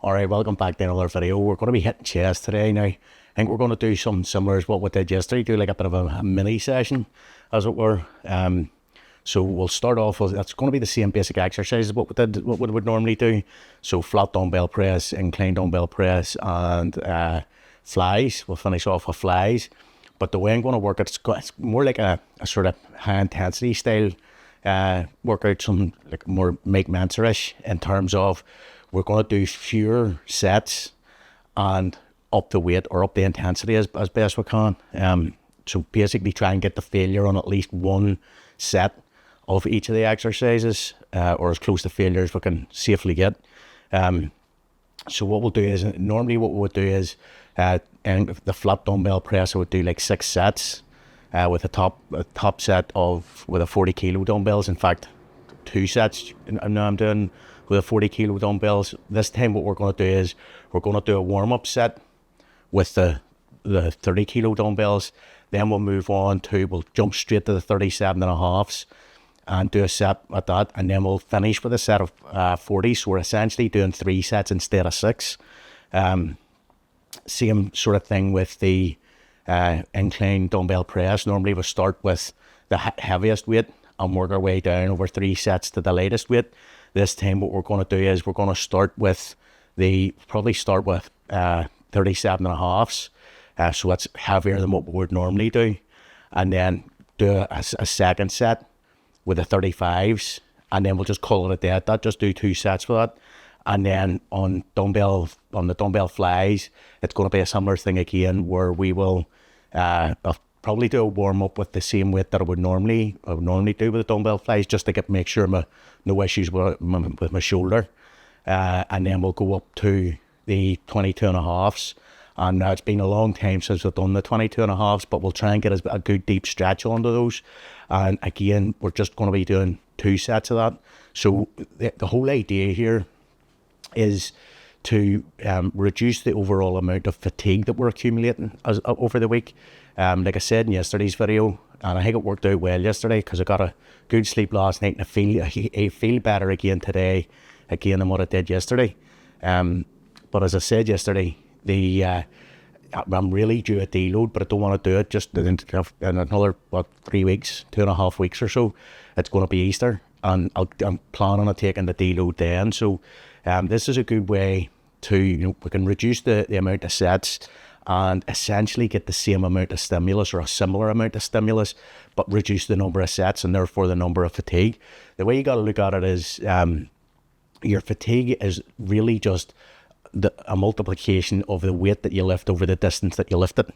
Alright, welcome back to another video. We're going to be hitting chest today now. I think we're going to do something similar to what we did yesterday, do like a bit of a mini session, as it were. So we'll start off with, that's going to be the same basic exercises what we would normally do. So flat dumbbell press, incline dumbbell press, and flies. We'll finish off with flies. But the way I'm going to work it's more like a sort of high intensity style workout, something like more make Mentzer-ish, in terms of we're going to do fewer sets and up the weight or up the intensity as best we can. So basically try and get the failure on at least one set of each of the exercises, or as close to failure as we can safely get. So what we'll do is, normally what we would do is, in the flat dumbbell press, I would do like 6 sets with a top set with a 40 kilo dumbbells. In fact, 2 sets now I'm doing with a 40 kilo dumbbells. This time what we're going to do is we're going to do a warm-up set with the 30 kilo dumbbells. Then we'll jump straight to the 37 and a halves and do a set at that, and then we'll finish with a set of 40. So we're essentially doing 3 sets instead of 6. Same sort of thing with the incline dumbbell press. Normally we start with the heaviest weight and work our way down over 3 sets to the lightest weight. This time what we're going to do is we're going to start with 37 and a halves. So that's heavier than what we would normally do. And then do a second set with the 35s, and then we'll just call it a day at that. Just do 2 sets for that. And then on the dumbbell flies, it's going to be a similar thing again, where we will I'll probably do a warm up with the same weight that I would normally do with the dumbbell flies, just to make sure no issues with my shoulder. And then we'll go up to the 22 and a halves. And it's been a long time since we've done the 22 and a halves, but we'll try and get a good deep stretch onto those. And again, we're just going to be doing 2 sets of that. So the whole idea here is to reduce the overall amount of fatigue that we're accumulating over the week. Like I said in yesterday's video, and I think it worked out well yesterday because I got a good sleep last night, and I feel better again today, than what I did yesterday. But as I said yesterday, I'm really due a deload, but I don't want to do it just in another 3 weeks, 2.5 weeks or so. It's going to be Easter, and I'm planning on taking the deload then. So this is a good way to, we can reduce the amount of sets and essentially get the same amount of stimulus or a similar amount of stimulus, but reduce the number of sets and therefore the number of fatigue. The way you got to look at it is your fatigue is really just a multiplication of the weight that you lift over the distance that you lift it.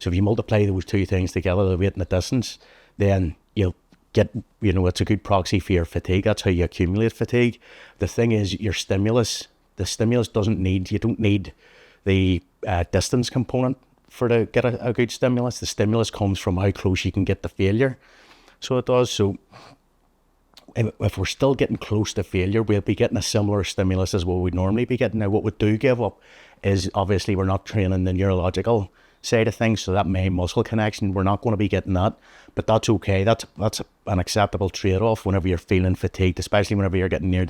So if you multiply those 2 things together, the weight and the distance, then you'll get, it's a good proxy for your fatigue. That's how you accumulate fatigue. The thing is, the stimulus you don't need the distance component to get a good stimulus. The stimulus comes from how close you can get to failure. So it does. So if we're still getting close to failure, we'll be getting a similar stimulus as what we'd normally be getting. Now, what we do give up is, obviously, we're not training the neurological side of things, so that main muscle connection, we're not going to be getting that. But that's okay. That's an acceptable trade-off whenever you're feeling fatigued, especially whenever you're getting near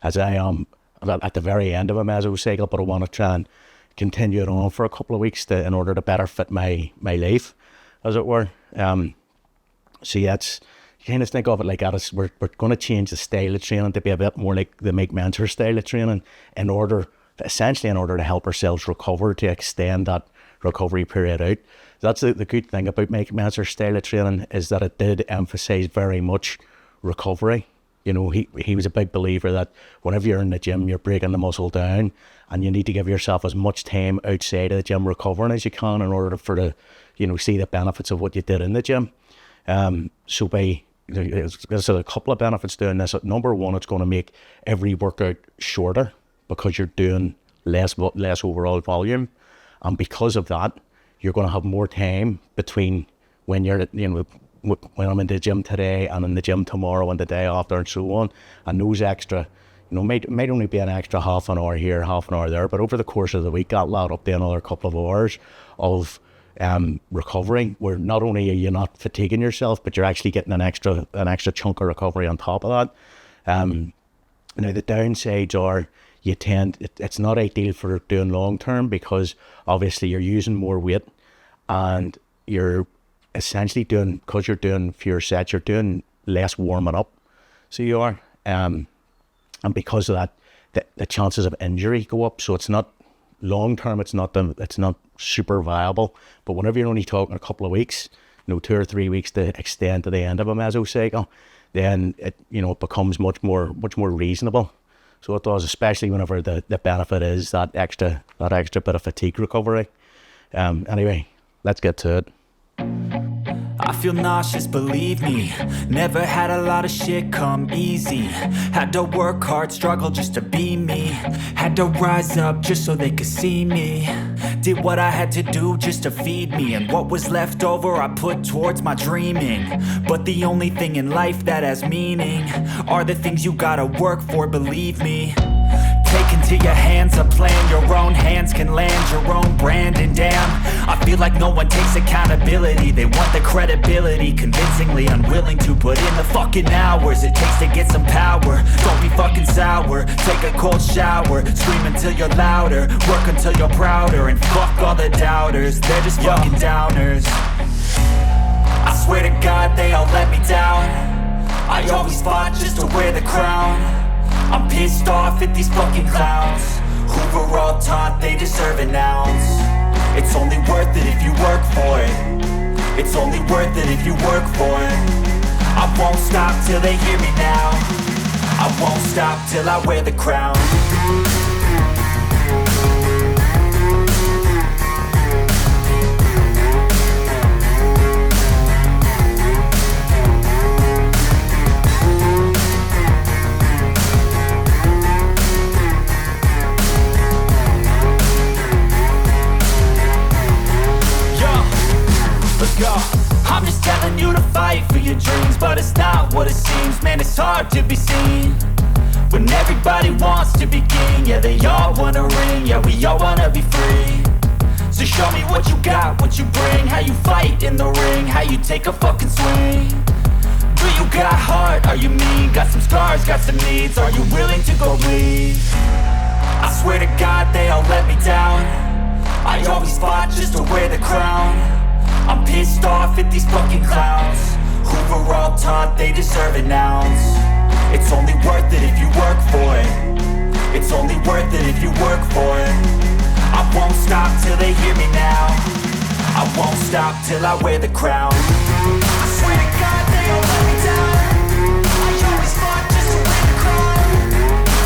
as I am, at the very end of a mesocycle, but I want to try and continue it on for a couple of weeks in order to better fit my life, as it were. So yeah, you kind of think of it like that. We're going to change the style of training to be a bit more like the Make Mentzer style of training in order to help ourselves recover, to extend that recovery period out. That's the good thing about Make Mentzer style of training, is that it did emphasize very much recovery. He was a big believer that whenever you're in the gym, you're breaking the muscle down, and you need to give yourself as much time outside of the gym recovering as you can in order see the benefits of what you did in the gym. So there's a couple of benefits doing this. Number one, it's going to make every workout shorter because you're doing less overall volume, and because of that, you're going to have more time between when you're when I'm in the gym today and in the gym tomorrow and the day after and so on. And those extra, might only be an extra half an hour here, half an hour there, but over the course of the week, that'll add up to another couple of hours of recovery, where not only are you not fatiguing yourself, but you're actually getting an extra chunk of recovery on top of that. Now the downsides are it's not ideal for doing long term, because obviously you're using more weight, and you're essentially because you're doing fewer sets, you're doing less warming up. So you are, and because of that, the chances of injury go up. So it's not long term, it's not super viable. But whenever you're only talking a couple of weeks, 2 or 3 weeks to extend to the end of a mesocycle, then it becomes much more reasonable. So it does, especially whenever the benefit is that extra bit of fatigue recovery. Anyway, let's get to it. I feel nauseous, believe me. Never had a lot of shit come easy. Had to work hard, struggle just to be me. Had to rise up just so they could see me. Did what I had to do just to feed me, and what was left over I put towards my dreaming. But the only thing in life that has meaning are the things you gotta work for, believe me. Take into your hands a plan, your own hands can land your own brand. And damn, I feel like no one takes accountability. They want the credibility, convincingly unwilling to put in the fucking hours it takes to get some power. Don't be fucking sour, take a cold shower, scream until you're louder, work until you're prouder, and fuck all the doubters, they're just fucking downers. I swear to God they all let me down. I always fought just to wear the crown. I'm pissed off at these fucking clowns who were all taught they deserve an ounce. It's only worth it if you work for it. It's only worth it if you work for it. I won't stop till they hear me now. I won't stop till I wear the crown. I'm just telling you to fight for your dreams, but it's not what it seems. Man, it's hard to be seen when everybody wants to be king. Yeah, they all wanna ring, yeah, we all wanna be free. So show me what you got, what you bring, how you fight in the ring, how you take a fucking swing. Do you got heart, are you mean? Got some scars, got some needs, are you willing to go bleed? I swear to God they all let me down. I always fought just to wear the crown. I'm pissed off at these fucking clowns who were all taught they deserve an ounce. It's only worth it if you work for it. It's only worth it if you work for it. I won't stop till they hear me now. I won't stop till I wear the crown. I swear to God they all let me down. I always fought just to wear the crown.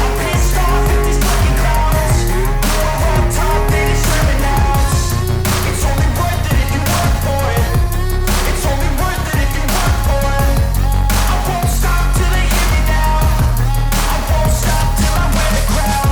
I'm pissed off at these fucking clowns who were all taught they deserve an ounce. It's only worth it if you work for it. It's only worth it if you work for it. I won't stop till they hear me now. I won't stop till I wear the crown.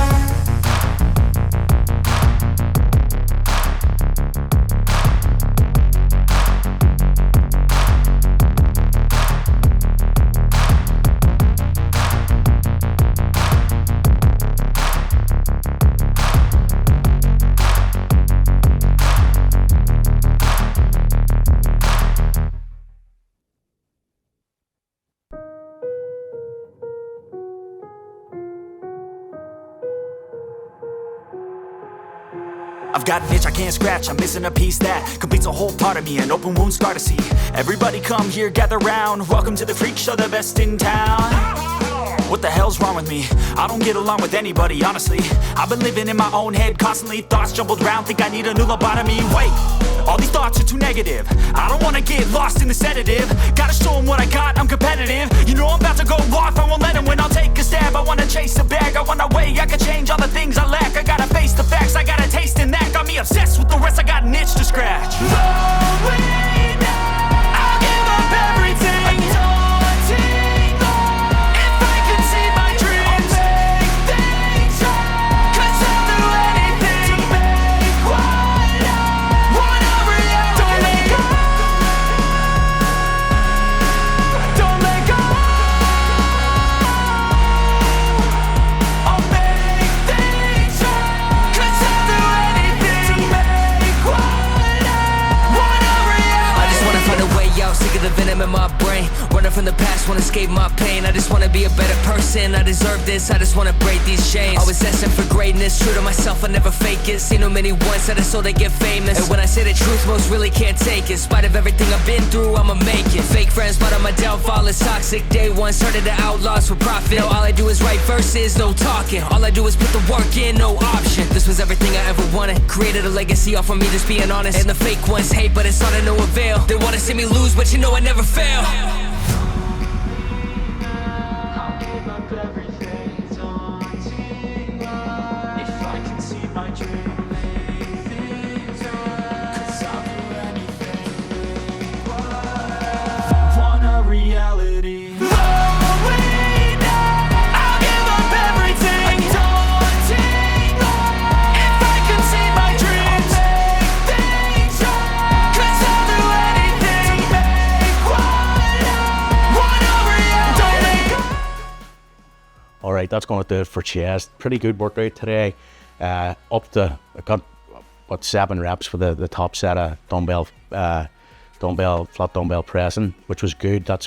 I've got an itch I can't scratch, I'm missing a piece that completes a whole part of me, an open wound scar to see. Everybody come here, gather round, welcome to the freak show, the best in town. What the hell's wrong with me? I don't get along with anybody, honestly. I've been living in my own head constantly, thoughts jumbled around, think I need a new lobotomy. Wait, all these thoughts are too negative. I don't wanna get lost in the sedative. Gotta show them what I got, I'm competitive. You know I'm about to go off, I won't let them win, I'll take a stab. I wanna chase a bag, I wanna weigh, I can change all the things I lack. I gotta face the facts, I got a taste in that. Got me obsessed with the rest, I got an itch to scratch. No way now, I'll give up everything. from the past, wanna escape my pain. I just wanna be a better person, I deserve this, I just wanna break these chains. Always asking for greatness, true to myself, I never fake it. Seen too many once that I so they get famous. And when I say the truth, most really can't take it. In spite of everything I've been through, I'ma make it. Fake friends, but on my downfall is toxic. Day one, started the outlaws for profit. Now all I do is write verses, no talking. All I do is put the work in, no option. This was everything I ever wanted. Created a legacy off of me, just being honest. And the fake ones hate, but it's all to no avail. They wanna see me lose, but you know I never fail. I'll give up everything, daunting if I can see my dream, lay things right, 'cause I'll do anything, want a reality. I'll give up everything, daunting if I can see my dreams, make things right, 'cause I'll do anything to make want a reality. All right, that's going to do it for chest. Pretty good workout today. Up to, I got, 7 reps for the top set of flat dumbbell pressing, which was good. That's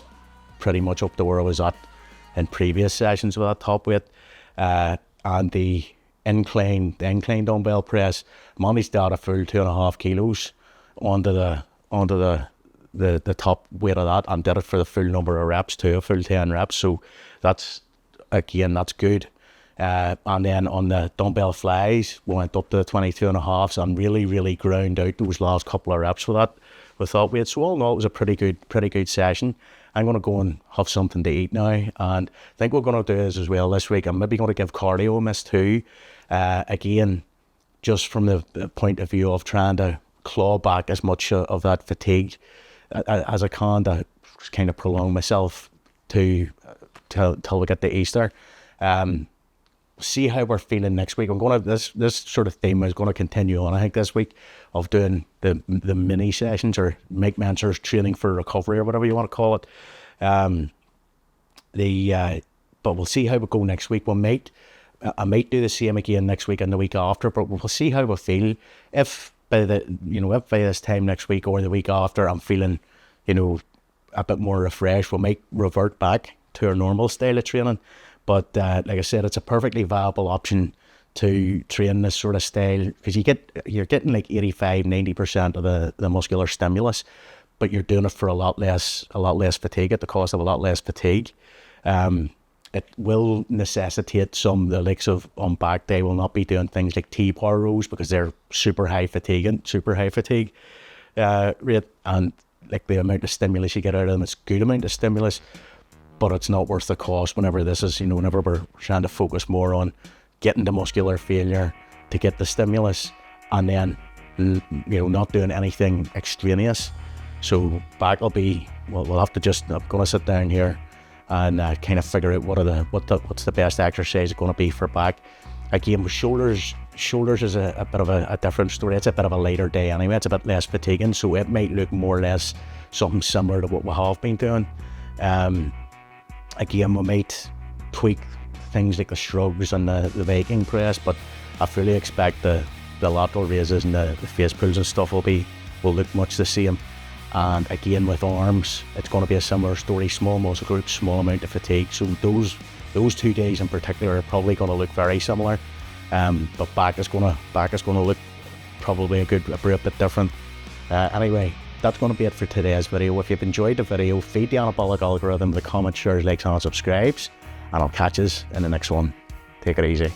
pretty much up to where I was at in previous sessions with that top weight. And the incline dumbbell press, managed to add a full 2.5 kilos onto the top weight of that, and did it for the full number of reps too, a full 10 reps. So that's good. And then on the dumbbell flies, we went up to 22.5s and really ground out those last couple of reps with that weight. So all in all, it was a pretty good session. I'm going to go and have something to eat now, and I think what we're going to do is as well this week, I'm maybe going to give cardio a miss too. Again, just from the point of view of trying to claw back as much of that fatigue as I can, to kind of prolong myself till we get to Easter. See how we're feeling next week. I'm going to, this sort of theme is going to continue on, I think, this week, of doing the mini sessions, or Mike Mentzer's training for recovery, or whatever you want to call it. But we'll see how we go next week. I might do the same again next week and the week after, but we'll see how we feel. If by this time next week or the week after I'm feeling, a bit more refreshed, we might revert back to our normal style of training. But like I said, it's a perfectly viable option to train this sort of style, because you're getting like 85-90% of the muscular stimulus, but you're doing it for a lot less fatigue, at the cost of a lot less fatigue. It will necessitate the likes of, on back day, will not be doing things like T-bar rows, because they're super high fatigue rate, and like the amount of stimulus you get out of them, it's a good amount of stimulus. But it's not worth the cost whenever this is, whenever we're trying to focus more on getting the muscular failure to get the stimulus, and then, not doing anything extraneous. So back will be, we'll have to I'm going to sit down here and kind of figure out what's the best exercise going to be for back. Again, with shoulders is a bit of a different story. It's a bit of a lighter day anyway. It's a bit less fatiguing, so it might look more or less something similar to what we have been doing. Again, we might tweak things like the shrugs and the Viking press, but I fully expect the lateral raises and the face pulls and stuff will look much the same. And again, with arms, it's going to be a similar story. Small muscle groups, small amount of fatigue. So those 2 days in particular are probably going to look very similar. But back is going to look probably a bit different. Anyway, that's going to be it for today's video. If you've enjoyed the video, feed the anabolic algorithm with the comments, shares, likes and subscribes, and I'll catch you in the next one. Take it easy.